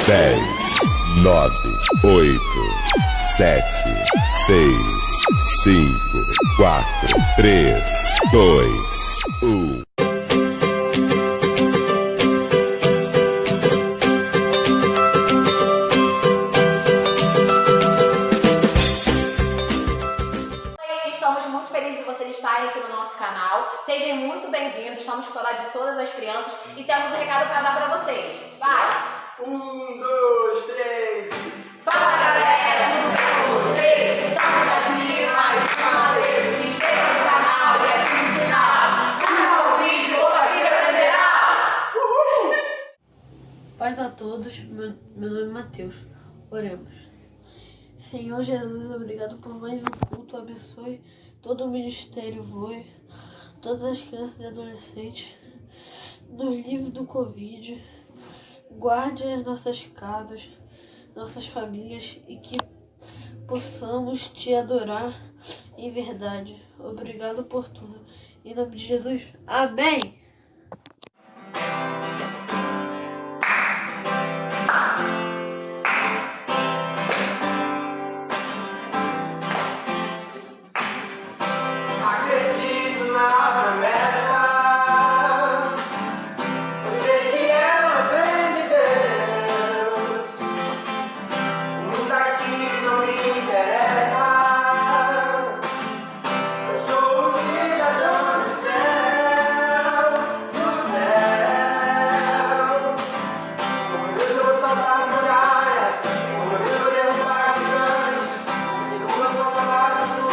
10, 9, 8, 7, 6, 5, 4, 3, 2, 1. Estamos muito felizes de vocês estarem aqui no nosso canal. Sejam muito bem-vindos. Estamos com saudade de todas as crianças e temos um recado para dar para vocês. Vai! 1, 2, 3. Fala, galera! Tudo bem com vocês? Estamos aqui mais uma vez. Se inscreva no canal e ative o sinal. Curta o vídeo, compartilha pra geral! Uhul! Paz a todos, meu nome é Matheus. Oremos. Senhor Jesus, obrigado por mais um culto. Abençoe todo o ministério, voe todas as crianças e adolescentes. Nos livre do Covid. Guarde as nossas casas, nossas famílias e que possamos te adorar em verdade. Obrigado por tudo. Em nome de Jesus. Amém! Acredito na promessa. Eu sei que ela vem de Deus. O mundo aqui não me interessa. Eu sou o cidadão do céu, do céu. Como Deus eu vou salvar muralhas, como Deus eu vou derrubar gigantes. Segundo a tua palavra, eu sou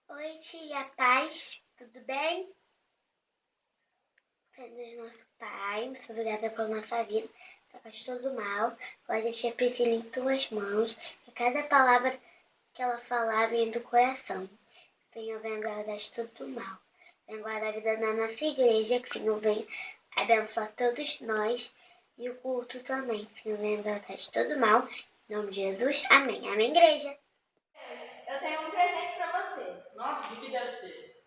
Oi, tia, paz, tudo bem? Deus nosso Pai, muito obrigada pela nossa vida, faz todo mal. Hoje a tia Priscila em tuas mãos, e cada palavra que ela falar vem do coração. Senhor, venha guardar tudo do mal. Venha guardar a vida da nossa igreja, que o Senhor venha abençoar todos nós e o culto também. Senhor, venha guardar todo mal. Em nome de Jesus, amém. Amém, igreja. Eu tenho um presente para você. Nossa, o que deve ser?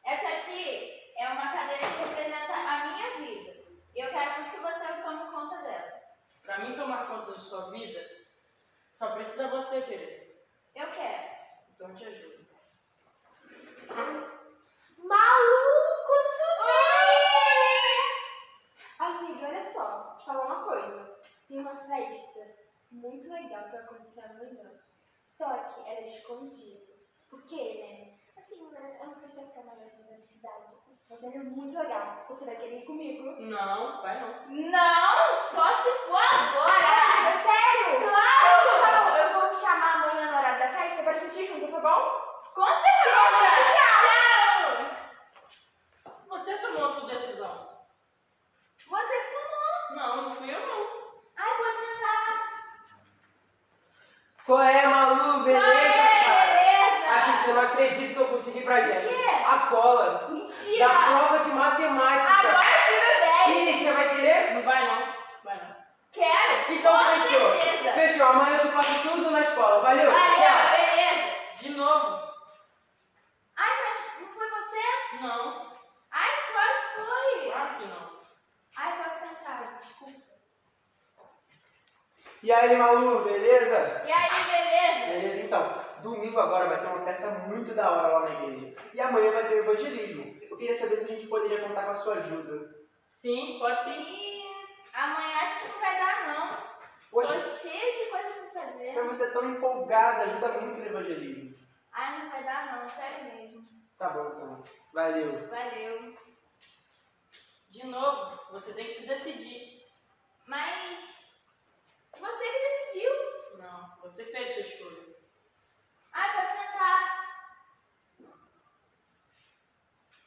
Essa aqui é uma cadeira que representa a minha vida. E eu quero muito que você tome conta dela. Pra mim tomar conta da sua vida, só precisa você querer. Eu quero. Então eu te ajudo. Maluco, tudo bem? Amiga, olha só, deixa eu falar uma coisa. Tem uma festa muito legal que vai acontecer amanhã. Só que ela é escondida. Por quê, né? Assim, né? É uma festa que na cidade, assim. Mas ela é muito legal. Você vai querer ir comigo? Não, vai não. Não, só se Não fui eu não. Ai, pode sentar. Qual é, Malu? Beleza, cara? Beleza. Aqui, você não acredita que eu consegui pra gente. O quê? A cola Mentira. da prova de matemática. Agora tira 10. Ih, você vai querer? Não vai não. Vai não. Quero. Então Com fechou. certeza. Fechou. Amanhã eu te passo tudo na escola. Valeu. Valeu, Tchau. beleza. De novo. Ai, mas não foi você? Não. Ai, claro que foi. Claro que não. Ai, pode sentar, desculpa. E aí, Malu, beleza? E aí, beleza? Beleza, então. Domingo agora vai ter uma peça muito da hora lá na igreja. E amanhã vai ter evangelismo. Eu queria saber se a gente poderia contar com a sua ajuda. Sim, pode sim. E amanhã acho que não vai dar, não. Tô Poxa, cheia de coisa pra fazer. pra você tão empolgada, ajuda muito no evangelismo. Ai, não vai dar, não, sério mesmo. Tá bom, então. Valeu. Valeu. De novo, você tem que se decidir. Mas você que decidiu. Não, você fez sua escolha. Ai, pode sentar.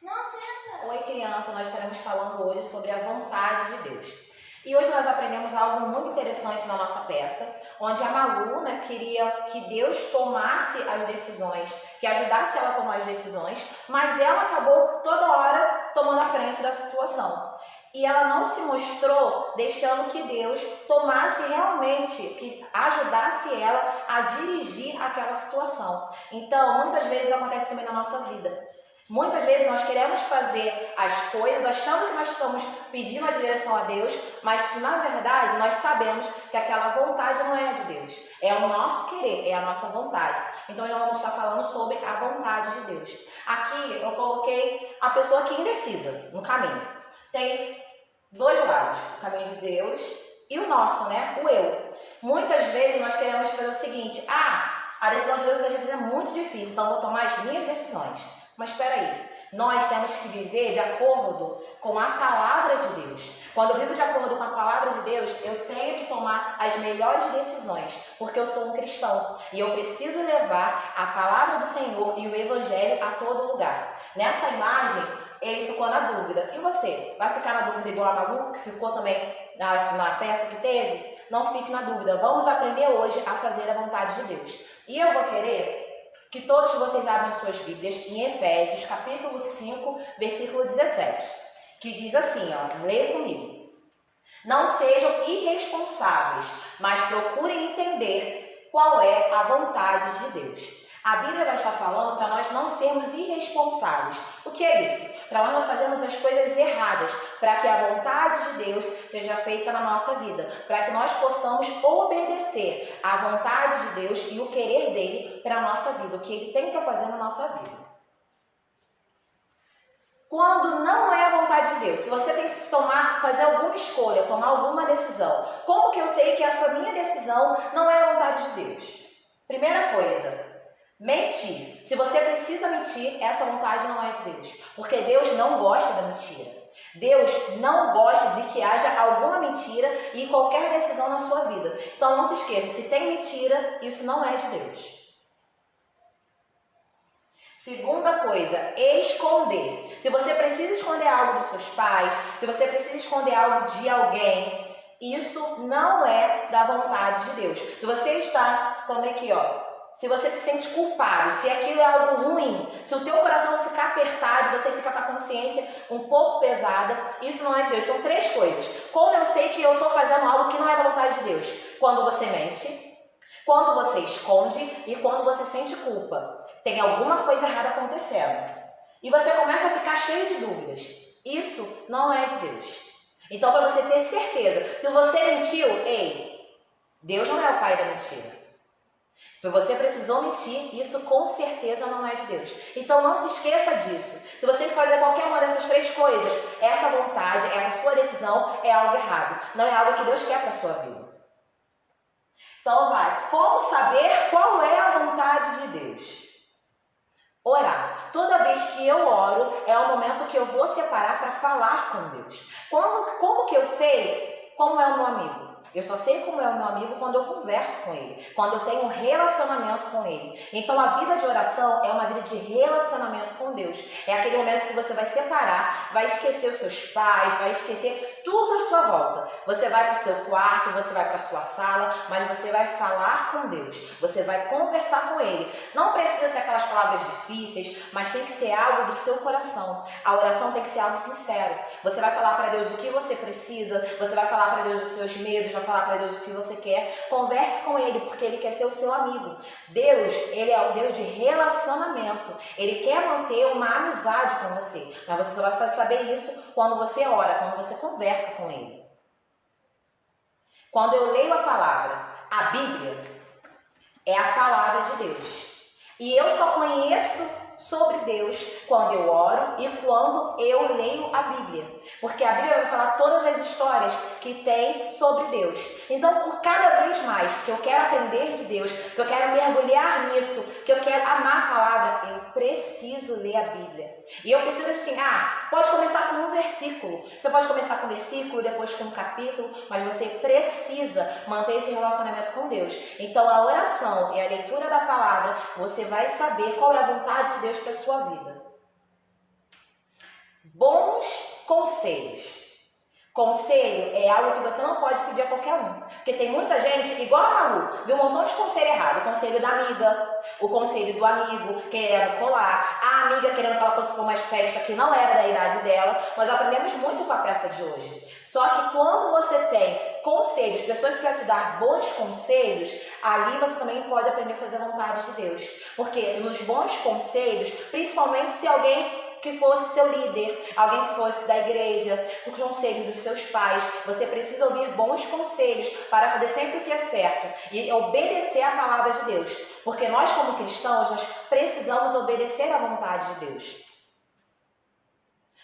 Não, senta. Oi, criança, nós estaremos falando hoje sobre a vontade de Deus. E hoje nós aprendemos algo muito interessante na nossa peça, onde a Malu, queria que Deus tomasse as decisões, que ajudasse ela a tomar as decisões, mas ela acabou toda hora tomando a frente da situação. E ela não se mostrou deixando que Deus tomasse realmente, que ajudasse ela a dirigir aquela situação. Então, muitas vezes acontece também na nossa vida. Muitas vezes nós queremos fazer as coisas achando que nós estamos pedindo a direção a Deus, mas que na verdade nós sabemos que aquela vontade não é de Deus. É o nosso querer, é a nossa vontade. Então nós vamos estar falando sobre a vontade de Deus. Aqui eu coloquei a pessoa que é indecisa no caminho. Tem dois lados, o caminho de Deus e o nosso, o eu. Muitas vezes nós queremos fazer o seguinte: a decisão de Deus às vezes é muito difícil, então eu vou tomar as minhas decisões. Mas espera aí, nós temos que viver de acordo com a palavra de Deus. Quando eu vivo de acordo com a palavra de Deus, eu tenho que tomar as melhores decisões, porque eu sou um cristão e eu preciso levar a palavra do Senhor e o evangelho a todo lugar. Nessa imagem, ele ficou na dúvida. E você? Vai ficar na dúvida igual a Malu, que ficou também na peça que teve? Não fique na dúvida. Vamos aprender hoje a fazer a vontade de Deus. E eu vou querer que todos vocês abram suas Bíblias em Efésios, capítulo 5, versículo 17, que diz assim, leia comigo. Não sejam irresponsáveis, mas procurem entender qual é a vontade de Deus. A Bíblia vai estar falando para nós não sermos irresponsáveis. O que é isso? Para nós não fazermos as coisas erradas, para que a vontade de Deus seja feita na nossa vida, para que nós possamos obedecer à vontade de Deus e o querer dele para a nossa vida, o que ele tem para fazer na nossa vida. Quando não é a vontade de Deus, se você tem que fazer alguma escolha, tomar alguma decisão, como que eu sei que essa minha decisão não é a vontade de Deus? Primeira coisa, mentir. Se você precisa mentir, essa vontade não é de Deus. Porque Deus não gosta da mentira. Deus não gosta de que haja alguma mentira e qualquer decisão na sua vida. Então não se esqueça, se tem mentira, isso não é de Deus. Segunda coisa, esconder. Se você precisa esconder algo dos seus pais, se você precisa esconder algo de alguém, isso não é da vontade de Deus. Se você está, também aqui, se você se sente culpado, se aquilo é algo ruim, se o teu coração ficar apertado, você fica com a consciência um pouco pesada, isso não é de Deus. São três coisas. Como eu sei que eu estou fazendo algo que não é da vontade de Deus? Quando você mente, quando você esconde e quando você sente culpa. Tem alguma coisa errada acontecendo. E você começa a ficar cheio de dúvidas. Isso não é de Deus. Então, para você ter certeza, se você mentiu, Deus não é o pai da mentira. Se você precisou mentir, isso com certeza não é de Deus. Então não se esqueça disso. Se você tem que fazer qualquer uma dessas três coisas, essa vontade, essa sua decisão é algo errado. Não é algo que Deus quer para a sua vida. Então como saber qual é a vontade de Deus? Orar. Toda vez que eu oro, é o momento que eu vou separar para falar com Deus. Como que eu sei como é o meu amigo? Eu só sei como é o meu amigo quando eu converso com ele, quando eu tenho um relacionamento com ele. Então a vida de oração é uma vida de relacionamento com Deus. É aquele momento que você vai separar, vai esquecer os seus pais, vai esquecer tudo à sua volta. Você vai para o seu quarto, você vai para a sua sala, mas você vai falar com Deus. Você vai conversar com Ele. Não precisa ser aquelas palavras difíceis, mas tem que ser algo do seu coração. A oração tem que ser algo sincero. Você vai falar para Deus o que você precisa, você vai falar para Deus os seus medos, vai falar para Deus o que você quer. Converse com Ele, porque Ele quer ser o seu amigo. Deus, Ele é o Deus de relacionamento. Ele quer manter uma amizade com você. Mas você só vai saber isso quando você ora, quando você conversa com Ele. Quando eu leio a palavra, a Bíblia é a palavra de Deus. E eu só conheço sobre Deus quando eu oro e quando eu leio a Bíblia. Porque a Bíblia vai falar todas as histórias que tem sobre Deus. Então, por cada vez mais que eu quero aprender de Deus, que eu quero mergulhar nisso, que eu quero amar a palavra, eu preciso ler a Bíblia. E eu preciso assim, pode começar com um versículo. Você pode começar com um versículo, depois com um capítulo, mas você precisa manter esse relacionamento com Deus. Então, a oração e a leitura da palavra, você vai saber qual é a vontade de Deus para a sua vida. Bons conselhos. Conselho é algo que você não pode pedir a qualquer um. Porque tem muita gente, igual a Malu, viu um montão de conselho errado. O conselho da amiga, o conselho do amigo querendo colar, a amiga querendo que ela fosse para uma festa que não era da idade dela. Nós aprendemos muito com a peça de hoje. Só que quando você tem conselhos, pessoas para te dar bons conselhos, ali você também pode aprender a fazer a vontade de Deus. Porque nos bons conselhos, principalmente se alguém que fosse seu líder, alguém que fosse da igreja, os conselhos dos seus pais, você precisa ouvir bons conselhos para fazer sempre o que é certo e obedecer à palavra de Deus, porque nós como cristãos, nós precisamos obedecer à vontade de Deus.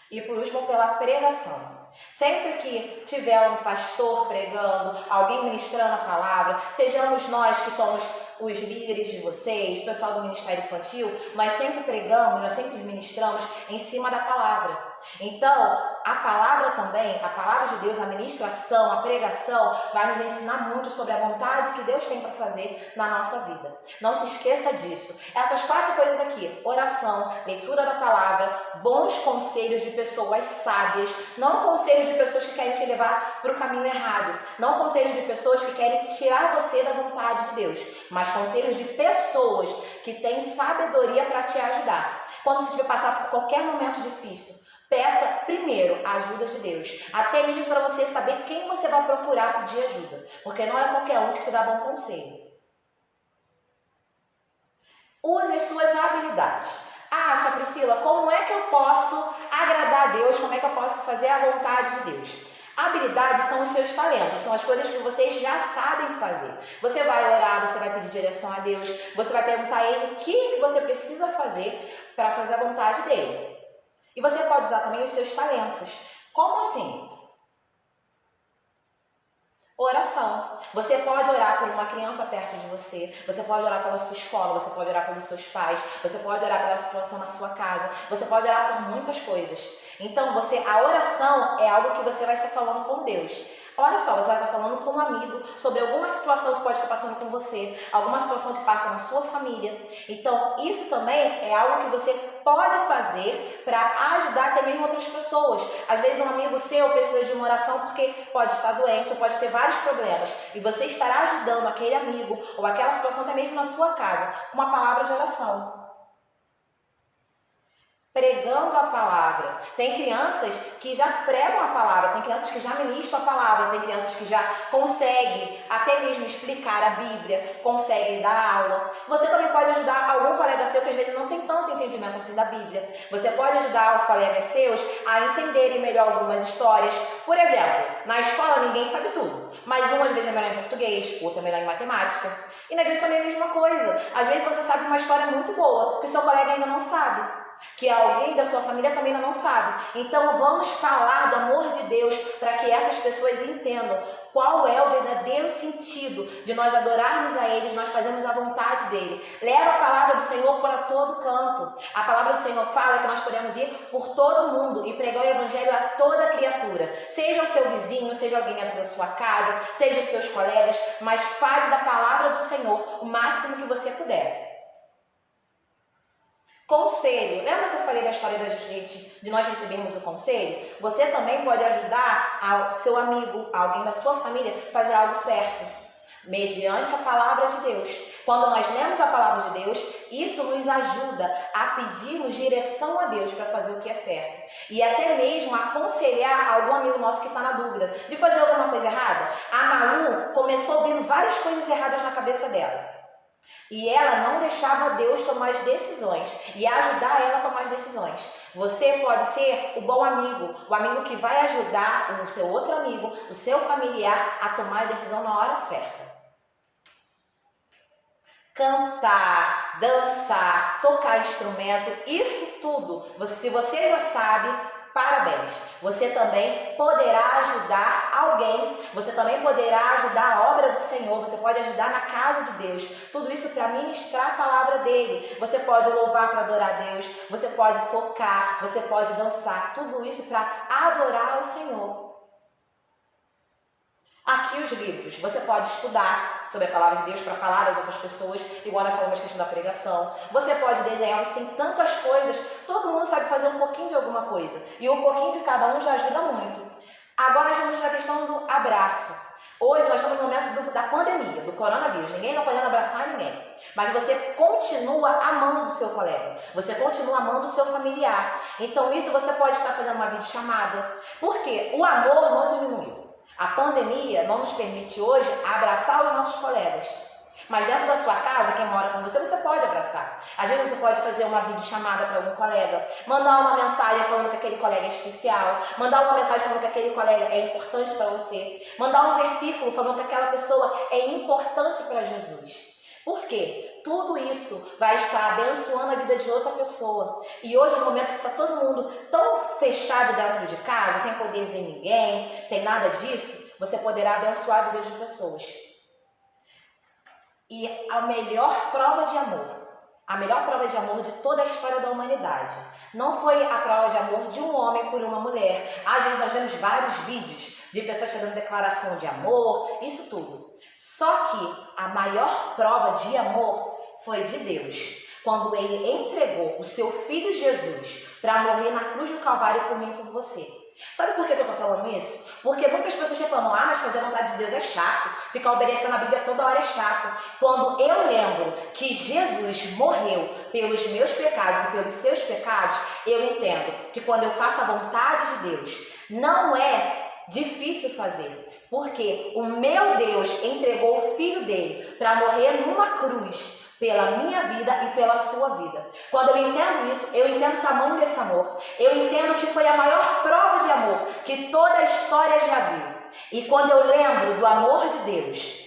E por último, pela pregação. Sempre que tiver um pastor pregando, alguém ministrando a palavra, sejamos nós que somos os líderes de vocês, o pessoal do Ministério Infantil, nós sempre pregamos, nós sempre ministramos em cima da palavra. Então, a palavra também, a palavra de Deus, a ministração, a pregação, vai nos ensinar muito sobre a vontade que Deus tem para fazer na nossa vida. Não se esqueça disso. Essas 4 coisas aqui, oração, leitura da palavra, bons conselhos de pessoas sábias, não conselhos de pessoas que querem te levar para o caminho errado, não conselhos de pessoas que querem tirar você da vontade de Deus, mas conselhos de pessoas que têm sabedoria para te ajudar. Quando você tiver passar por qualquer momento difícil, peça primeiro a ajuda de Deus, até mesmo para você saber quem você vai procurar pedir ajuda, porque não é qualquer um que te dá bom conselho. Use as suas habilidades. Tia Priscila, como é que eu posso agradar a Deus? Como é que eu posso fazer a vontade de Deus? Habilidades são os seus talentos, são as coisas que vocês já sabem fazer. Você vai orar, você vai pedir direção a Deus, você vai perguntar a Ele o que você precisa fazer para fazer a vontade dEle. E você pode usar também os seus talentos. Como assim? Oração. Você pode orar por uma criança perto de você, você pode orar pela sua escola, você pode orar pelos seus pais, você pode orar pela situação na sua casa, você pode orar por muitas coisas. Então, a oração é algo que você vai estar falando com Deus. Olha só, você vai estar falando com um amigo sobre alguma situação que pode estar passando com você, alguma situação que passa na sua família. Então, isso também é algo que você pode fazer para ajudar até mesmo outras pessoas. Às vezes um amigo seu precisa de uma oração porque pode estar doente ou pode ter vários problemas. E você estará ajudando aquele amigo ou aquela situação até mesmo na sua casa com uma palavra de oração. Pregando a palavra. Tem crianças que já pregam a palavra, tem crianças que já ministram a palavra, tem crianças que já conseguem até mesmo explicar a Bíblia, conseguem dar aula. Você também pode ajudar algum colega seu que às vezes não tem tanto entendimento assim da Bíblia. Você pode ajudar colegas seus a entenderem melhor algumas histórias. Por exemplo, na escola ninguém sabe tudo, mas um às vezes é melhor em português, outro é melhor em matemática. E na igreja também é a mesma coisa. Às vezes você sabe uma história muito boa, que o seu colega ainda não sabe, que alguém da sua família também ainda não sabe. Então vamos falar do amor de Deus para que essas pessoas entendam qual é o verdadeiro sentido de nós adorarmos a Ele, de nós fazermos a vontade dEle. Leva a palavra do Senhor para todo canto. A palavra do Senhor fala que nós podemos ir por todo mundo e pregar o Evangelho a toda criatura. Seja o seu vizinho, seja alguém dentro da sua casa, seja os seus colegas, mas fale da palavra do Senhor o máximo que você puder. Conselho. Lembra que eu falei da história de nós recebermos o conselho? Você também pode ajudar ao seu amigo, alguém da sua família, a fazer algo certo, mediante a palavra de Deus. Quando nós lemos a palavra de Deus, isso nos ajuda a pedirmos direção a Deus para fazer o que é certo. E até mesmo aconselhar algum amigo nosso que está na dúvida de fazer alguma coisa errada. A Malu começou ouvindo várias coisas erradas na cabeça dela. E ela não deixava Deus tomar as decisões e ajudar ela a tomar as decisões. Você pode ser o bom amigo, o amigo que vai ajudar o seu outro amigo, o seu familiar a tomar a decisão na hora certa. Cantar, dançar, tocar instrumento, isso tudo, se você já sabe, parabéns. Você também poderá ajudar alguém, você também poderá ajudar a obra do Senhor, você pode ajudar na casa de Deus. Tudo isso para ministrar a palavra dele. Você pode louvar para adorar a Deus, você pode tocar, você pode dançar, tudo isso para adorar o Senhor. Aqui os livros, você pode estudar sobre a palavra de Deus para falar às outras pessoas, igual nós falamos questão da pregação. Você pode desenhar, você tem tantas coisas, todo mundo sabe fazer um pouquinho de alguma coisa. E um pouquinho de cada um já ajuda muito. Agora nós vamos na questão do abraço. Hoje nós estamos no momento da pandemia, do coronavírus, ninguém está podendo abraçar ninguém. Mas você continua amando o seu colega, você continua amando o seu familiar. Então isso você pode estar fazendo uma videochamada, porque o amor não diminuiu. A pandemia não nos permite hoje abraçar os nossos colegas. Mas dentro da sua casa, quem mora com você, você pode abraçar. Às vezes você pode fazer uma videochamada para algum colega, mandar uma mensagem falando que aquele colega é especial, mandar uma mensagem falando que aquele colega é importante para você, mandar um versículo falando que aquela pessoa é importante para Jesus. Por quê? Tudo isso vai estar abençoando a vida de outra pessoa. E hoje, no momento que está todo mundo tão fechado dentro de casa, sem poder ver ninguém, sem nada disso, você poderá abençoar a vida de pessoas. E a melhor prova de amor de toda a história da humanidade, não foi a prova de amor de um homem por uma mulher. Às vezes nós vemos vários vídeos de pessoas fazendo declaração de amor, isso tudo. Só que a maior prova de amor foi de Deus, quando ele entregou o seu filho Jesus para morrer na cruz do Calvário por mim e por você. Sabe por que eu estou falando isso? Porque muitas pessoas reclamam, mas fazer a vontade de Deus é chato, ficar obedecendo a Bíblia toda hora é chato. Quando eu lembro que Jesus morreu pelos meus pecados e pelos seus pecados, eu entendo que quando eu faço a vontade de Deus, não é difícil fazer. Porque o meu Deus entregou o Filho dele para morrer numa cruz pela minha vida e pela sua vida. Quando eu entendo isso, eu entendo o tamanho desse amor. Eu entendo que foi a maior prova de amor que toda a história já viu. E quando eu lembro do amor de Deus,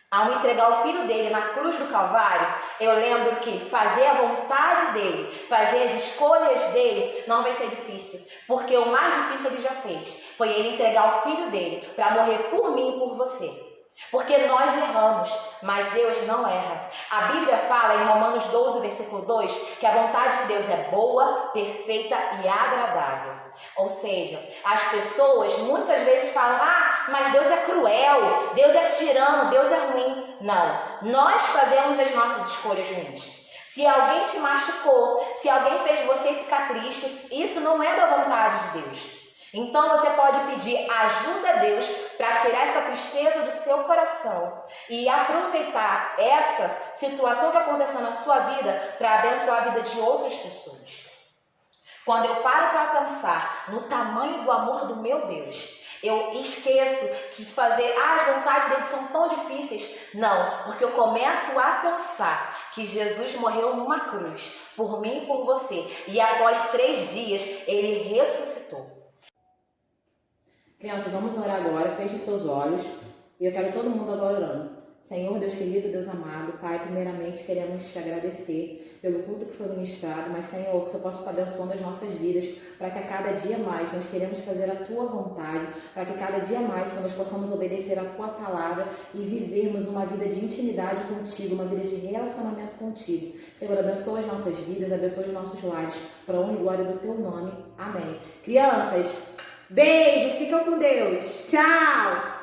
ao entregar o Filho dele na cruz do Calvário, eu lembro que fazer a vontade dele, fazer as escolhas dele, não vai ser difícil. Porque o mais difícil ele já fez. Foi ele entregar o Filho dele para morrer por mim e por você. Porque nós erramos, mas Deus não erra. A Bíblia fala em Romanos 12, versículo 2, que a vontade de Deus é boa, perfeita e agradável. Ou seja, as pessoas muitas vezes falam, mas Deus é cruel, Deus é tirano, Deus é ruim. Não, nós fazemos as nossas escolhas ruins. Se alguém te machucou, se alguém fez você ficar triste, isso não é da vontade de Deus. Então você pode pedir ajuda a Deus para tirar essa tristeza do seu coração e aproveitar essa situação que aconteceu na sua vida para abençoar a vida de outras pessoas. Quando eu paro para pensar no tamanho do amor do meu Deus, eu esqueço de fazer, as vontades dele são tão difíceis. Não, porque eu começo a pensar que Jesus morreu numa cruz por mim e por você. E após 3 dias, ele ressuscitou. Crianças, vamos orar agora, feche os seus olhos e eu quero todo mundo agora orando. Senhor, Deus querido, Deus amado, Pai, primeiramente queremos te agradecer pelo culto que foi ministrado, mas Senhor, que o Senhor possa estar abençoando as nossas vidas, para que a cada dia mais nós queremos fazer a Tua vontade, para que cada dia mais, Senhor, nós possamos obedecer a Tua palavra e vivermos uma vida de intimidade contigo, uma vida de relacionamento contigo. Senhor, abençoa as nossas vidas, abençoa os nossos lares, para a honra e glória do Teu nome. Amém. Crianças, beijo, ficam com Deus. Tchau!